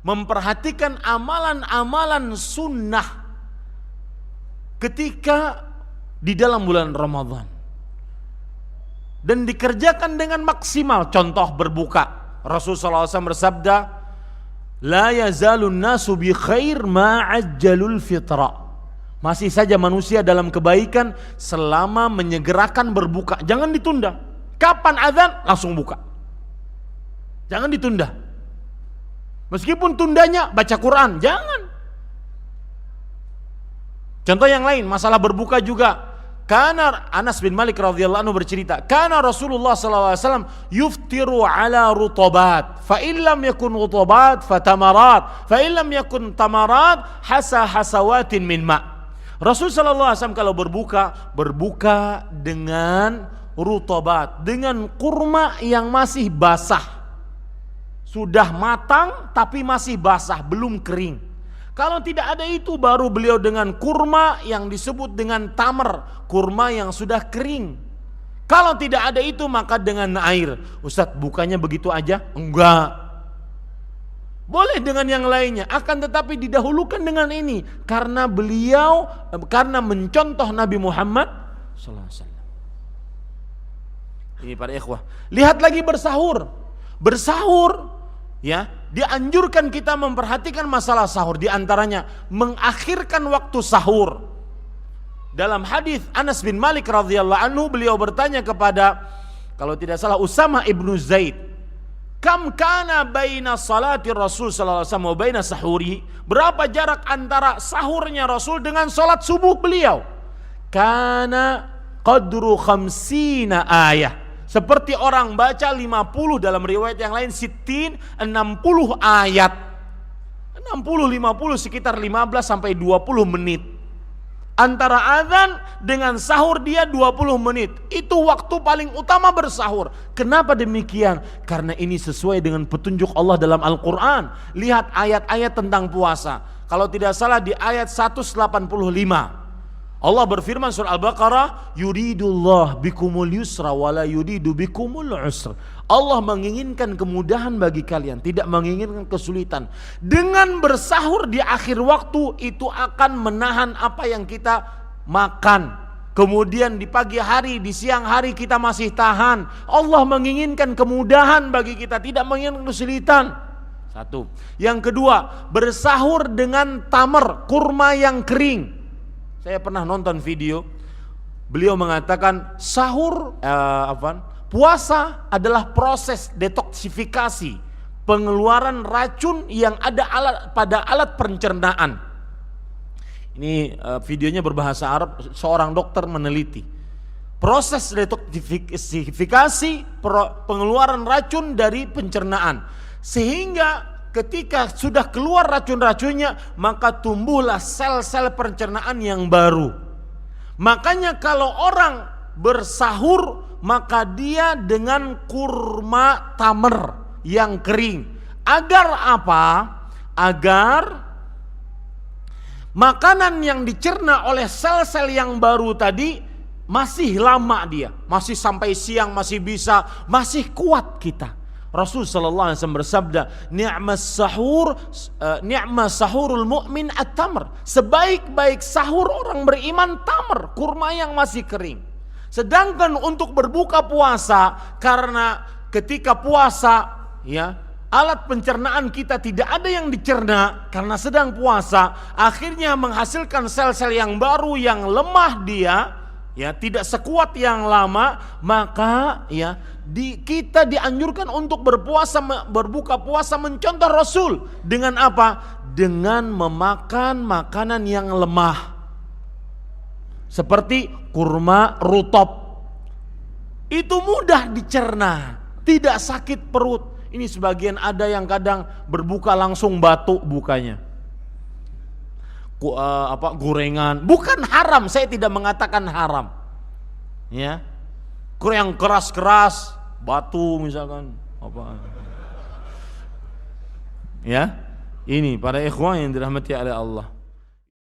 memperhatikan amalan-amalan sunnah ketika di dalam bulan Ramadan dan dikerjakan dengan maksimal. Contoh berbuka, Rasulullah SAW bersabda, la yazalun nasu bi khair ma'ajjalul fitra. Masih saja manusia dalam kebaikan selama menyegerakan berbuka. Jangan ditunda. Kapan azan langsung buka. Jangan ditunda. Meskipun tundanya baca Quran, jangan. Contoh yang lain, masalah berbuka juga. Karena Anas bin Malik radhiyallahu anhu bercerita, karena Rasulullah SAW yuftiru ala rutabat, fa illam yakun rutabat fa tamarat, fa illam yakun tamarat hasawatin min ma. Rasul SAW kalau berbuka dengan rutabat, dengan kurma yang masih basah, sudah matang tapi masih basah, belum kering. Kalau tidak ada itu, baru beliau dengan kurma yang disebut dengan tamar, kurma yang sudah kering. Kalau tidak ada itu, maka dengan air. Ustadz, bukanya begitu aja? Enggak. Boleh dengan yang lainnya, akan tetapi didahulukan dengan ini karena beliau, karena mencontoh Nabi Muhammad SAW. Ini para ikhwah. Lihat lagi bersahur. Bersahur, ya, dianjurkan kita memperhatikan masalah sahur. Di antaranya mengakhirkan waktu sahur. Dalam hadis Anas bin Malik radhiyallahu anhu, beliau bertanya kepada, kalau tidak salah, Usama ibnu Zaid, kam kana baina salati Rasul sallallahu alaihi wasallam wa baina sahuri? Berapa jarak antara sahurnya Rasul dengan salat subuh beliau? Kana qadru 50 ayah. Seperti orang baca 50, dalam riwayat yang lain 60 ayat. 60-50 sekitar 15 sampai 20 menit. Antara azan dengan sahur dia 20 menit. Itu waktu paling utama bersahur. Kenapa demikian? Karena ini sesuai dengan petunjuk Allah dalam Al-Quran. Lihat ayat-ayat tentang puasa. Kalau tidak salah di ayat 185. Allah berfirman surah Al-Baqarah, yuridullah bikumul yusra wala yuridu bikumul usra. Allah menginginkan kemudahan bagi kalian, tidak menginginkan kesulitan. Dengan bersahur di akhir waktu itu akan menahan apa yang kita makan. Kemudian di pagi hari, di siang hari kita masih tahan. Allah menginginkan kemudahan bagi kita, tidak menginginkan kesulitan. Satu. Yang kedua, bersahur dengan tamar, kurma yang kering. Saya pernah nonton video, beliau mengatakan puasa adalah proses detoksifikasi, pengeluaran racun yang ada pada alat pencernaan. Ini videonya berbahasa Arab, seorang dokter meneliti. Proses detoksifikasi, pengeluaran racun dari pencernaan. Sehingga ketika sudah keluar racun-racunnya, maka tumbuhlah sel-sel pencernaan yang baru. Makanya kalau orang bersahur, maka dia dengan kurma tamar yang kering. Agar apa? Agar makanan yang dicerna oleh sel-sel yang baru tadi masih lama dia, masih sampai siang masih bisa, masih kuat kita. Rasul sallallahu alaihi wasallam bersabda, ni'mas sahurul mu'min at-tamr. Sebaik-baik sahur orang beriman tamar, kurma yang masih kering. Sedangkan untuk berbuka puasa, karena ketika puasa, ya, alat pencernaan kita tidak ada yang dicerna karena sedang puasa, akhirnya menghasilkan sel-sel yang baru yang lemah dia, ya, tidak sekuat yang lama. Maka ya kita dianjurkan untuk berbuka puasa mencontoh Rasul dengan apa? Dengan memakan makanan yang lemah seperti kurma rutop. Itu mudah dicerna, tidak sakit perut. Ini sebagian ada yang kadang berbuka langsung batuk bukanya. Gorengan, bukan haram, saya tidak mengatakan haram. Ya. Yang keras-keras, batu misalkan, apa. Ya. Ini para ikhwan yang dirahmati oleh Allah.